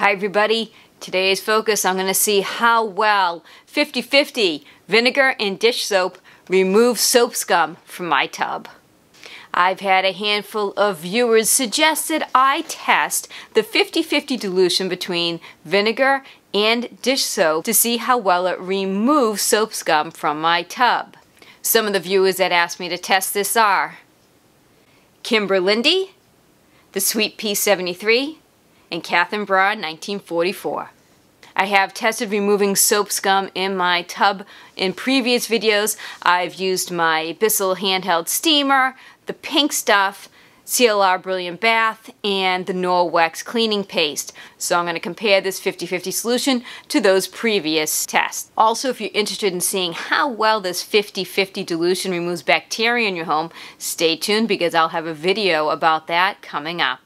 Hi everybody, today's focus I'm going to see how well 50/50 vinegar and dish soap remove soap scum from my tub. I've had a handful of viewers suggest that I test the 50/50 dilution between vinegar and dish soap to see how well it removes soap scum from my tub. Some of the viewers that asked me to test this are Kimber Lindy, the Sweet Pea 73, and Catherine Broad 1944. I have tested removing soap scum in my tub in previous videos. I've used my Bissell handheld steamer, the pink stuff, CLR Brilliant Bath, and the Norwex Cleaning Paste. So I'm going to compare this 50/50 solution to those previous tests. Also, if you're interested in seeing how well this 50/50 dilution removes bacteria in your home, stay tuned because I'll have a video about that coming up.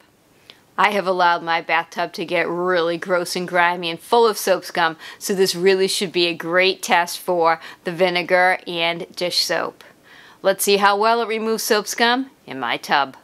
I have allowed my bathtub to get really gross and grimy and full of soap scum, so this really should be a great test for the vinegar and dish soap. Let's see how well it removes soap scum in my tub.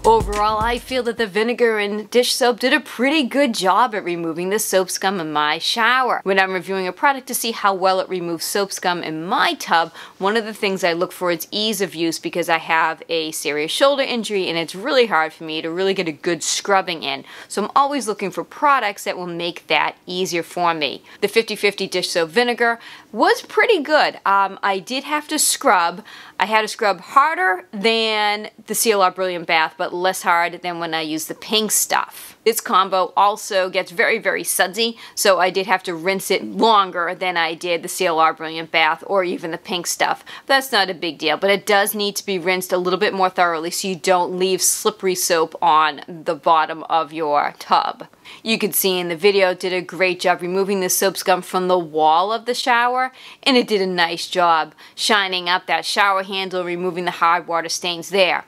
Overall, I feel that the vinegar and dish soap did a pretty good job at removing the soap scum in my shower. When I'm reviewing a product to see how well it removes soap scum in my tub, one of the things I look for is ease of use, because I have a serious shoulder injury and it's really hard for me to really get a good scrubbing in. So I'm always looking for products that will make that easier for me. The 50/50 dish soap vinegar was pretty good. I did have to scrub. I had to scrub harder than the CLR Brilliant Bath, but less hard than when I use the pink stuff. This combo also gets very, very sudsy, so I did have to rinse it longer than I did the CLR Brilliant Bath or even the pink stuff. That's not a big deal, but it does need to be rinsed a little bit more thoroughly so you don't leave slippery soap on the bottom of your tub. You could see in the video it did a great job removing the soap scum from the wall of the shower, and it did a nice job shining up that shower handle, removing the hard water stains there.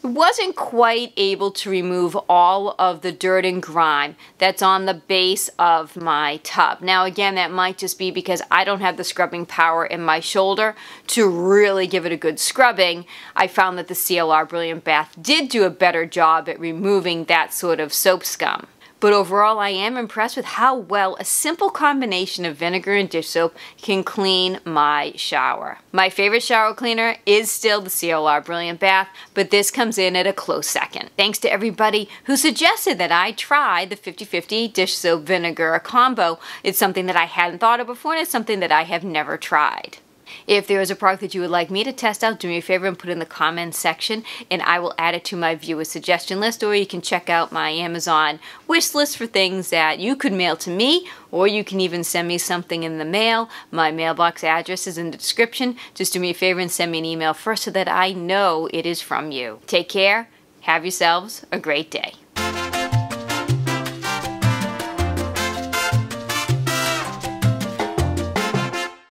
It wasn't quite able to remove all of the dirt and grime that's on the base of my tub. Now again, that might just be because I don't have the scrubbing power in my shoulder to really give it a good scrubbing. I found that the CLR Brilliant Bath did do a better job at removing that sort of soap scum. But overall, I am impressed with how well a simple combination of vinegar and dish soap can clean my shower. My favorite shower cleaner is still the CLR Brilliant Bath, but this comes in at a close second. Thanks to everybody who suggested that I try the 50/50 dish soap vinegar combo. It's something that I hadn't thought of before, and it's something that I have never tried. If there is a product that you would like me to test out, do me a favor and put it in the comments section, and I will add it to my viewer suggestion list, or you can check out my Amazon wish list for things that you could mail to me, or you can even send me something in the mail. My mailbox address is in the description. Just do me a favor and send me an email first so that I know it is from you. Take care. Have yourselves a great day.